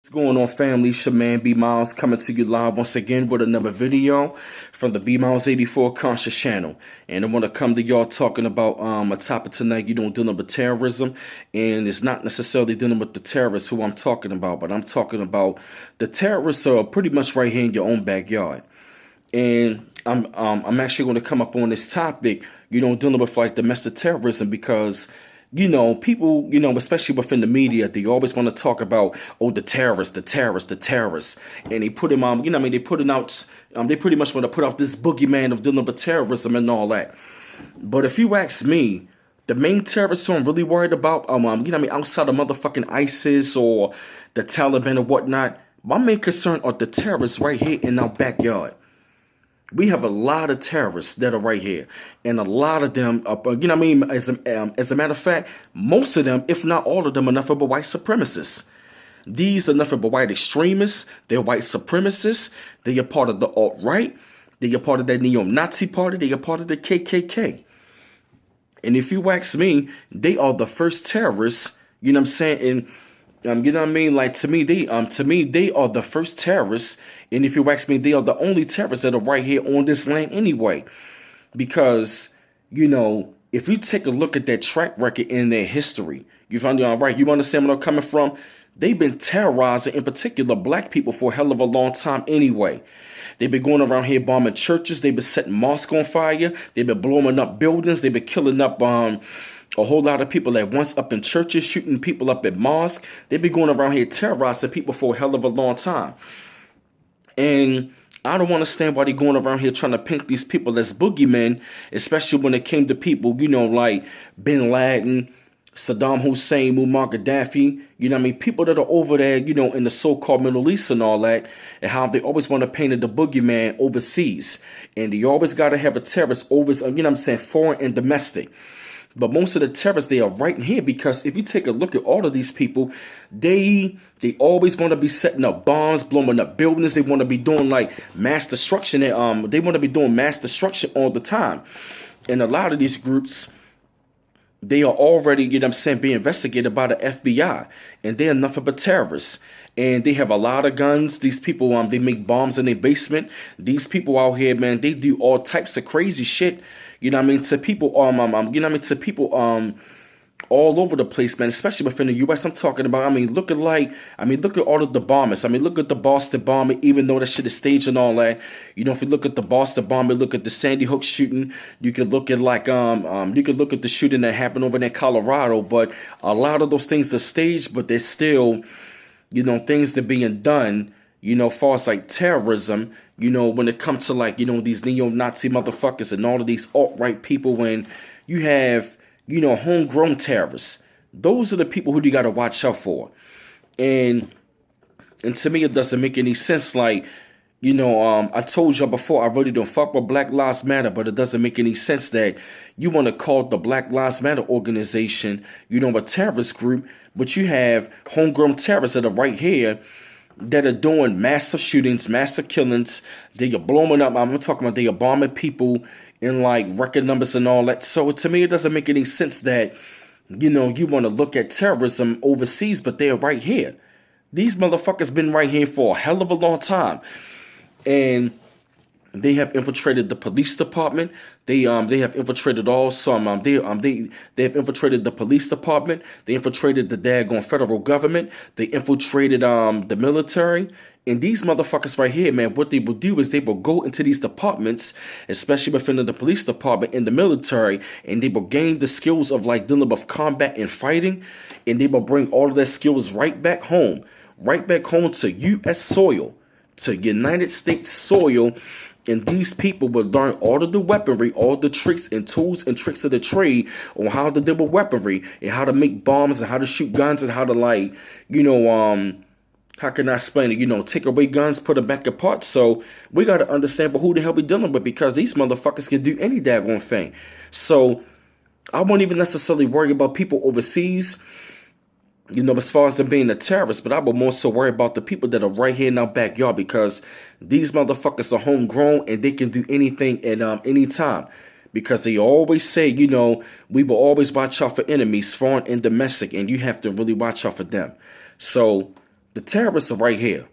What's going on, family? It's your man B Miles coming to you live once again with another video from the B Miles 84 Conscious channel. And I want to come to y'all talking about a topic tonight, dealing with terrorism. And it's not necessarily dealing with the terrorists who I'm talking about, but I'm talking about the terrorists are pretty much right here in your own backyard. And I'm actually going to come up on this topic, dealing with like domestic terrorism because people, especially within the media, they always want to talk about, oh, the terrorists, the terrorists, the terrorists. And they put them on, they put it out, they pretty much want to put out this boogeyman of dealing with terrorism and all that. But if you ask me, the main terrorists who I'm really worried about, outside of motherfucking ISIS or the Taliban or whatnot, my main concern are the terrorists right here in our backyard. We have a lot of terrorists that are right here, and a lot of them, as a matter of fact, most of them, if not all of them, are nothing but white supremacists. These are nothing but white extremists. They're white supremacists. They are part of the alt-right. They are part of that neo-Nazi party. They are part of the KKK. And if you ask me, they are the first terrorists, you know what I'm saying, and like to me, they are the first terrorists. And if you ask me, they are the only terrorists that are right here on this land anyway. Because, if you take a look at their track record in their history, you find out right, you understand where I'm coming from? They've been terrorizing, in particular, black people for a hell of a long time anyway. They've been going around here bombing churches. They've been setting mosques on fire. They've been blowing up buildings. They've been killing up a whole lot of people at once up in churches, shooting people up at mosques. They've been going around here terrorizing people for a hell of a long time. And I don't understand why they're going around here trying to paint these people as boogeymen, especially when it came to people, like Bin Laden, Saddam Hussein, Muammar Gaddafi, people that are over there, in the so-called Middle East and all that, and how they always want to paint the boogeyman overseas. And you always got to have a terrorist over, foreign and domestic. But most of the terrorists, they are right in here because if you take a look at all of these people, they always want to be setting up bombs, blowing up buildings. They want to be doing like mass destruction. They want to be doing mass destruction all the time. And a lot of these groups, they are already, being investigated by the FBI. And they're nothing but terrorists. And they have a lot of guns. These people, they make bombs in their basement. These people out here, man, they do all types of crazy shit. To people, to people, all over the place, man, especially within the U.S. I'm talking about, look at all of the bombers. Look at the Boston bombing, even though that shit is staged and all that. If you look at the Boston bombing, look at the Sandy Hook shooting, you could look at you could look at the shooting that happened over there in Colorado, but a lot of those things are staged, but there's still, things that are being done, far as like terrorism, when it comes to these neo-Nazi motherfuckers and all of these alt-right people, when you have, homegrown terrorists, those are the people who you got to watch out for. And to me, it doesn't make any sense. I told y'all before, I really don't fuck with Black Lives Matter, but it doesn't make any sense that you want to call the Black Lives Matter organization, a terrorist group, but you have homegrown terrorists that are right here that are doing massive shootings, massive killings. They are blowing up. I'm talking about they are bombing people in like record numbers and all that. So to me, it doesn't make any sense that, you want to look at terrorism overseas, but they're right here. These motherfuckers been right here for a hell of a long time. And they have infiltrated the police department. They have infiltrated they have infiltrated the police department. They infiltrated the daggone federal government. They infiltrated the military. And these motherfuckers right here, man, what they will do is they will go into these departments, especially within the police department and the military, and they will gain the skills of like dealing with combat and fighting, and they will bring all of their skills right back home to U.S. soil, to United States soil. And these people will learn all of the weaponry, all the tricks and tools and tricks of the trade on how to deal with weaponry and how to make bombs and how to shoot guns and how to how can I explain it? Take away guns, put them back apart. So we got to understand, but who the hell we dealing with? Because these motherfuckers can do any daggone thing. So I won't even necessarily worry about people overseas, as far as them being a terrorist, but I would more so worry about the people that are right here in our backyard, because these motherfuckers are homegrown and they can do anything at any time. Because they always say, we will always watch out for enemies, foreign and domestic, and you have to really watch out for them. So The terrorists are right here.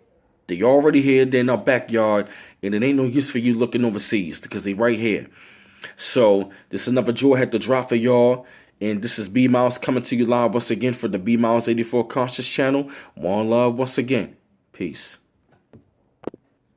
They already here. They're in our backyard, and it ain't no use for you looking overseas because they right here. So this is another jewel I had to drop for y'all. And this is B Miles coming to you live once again for the B Miles 84 Conscious channel. One love once again. Peace.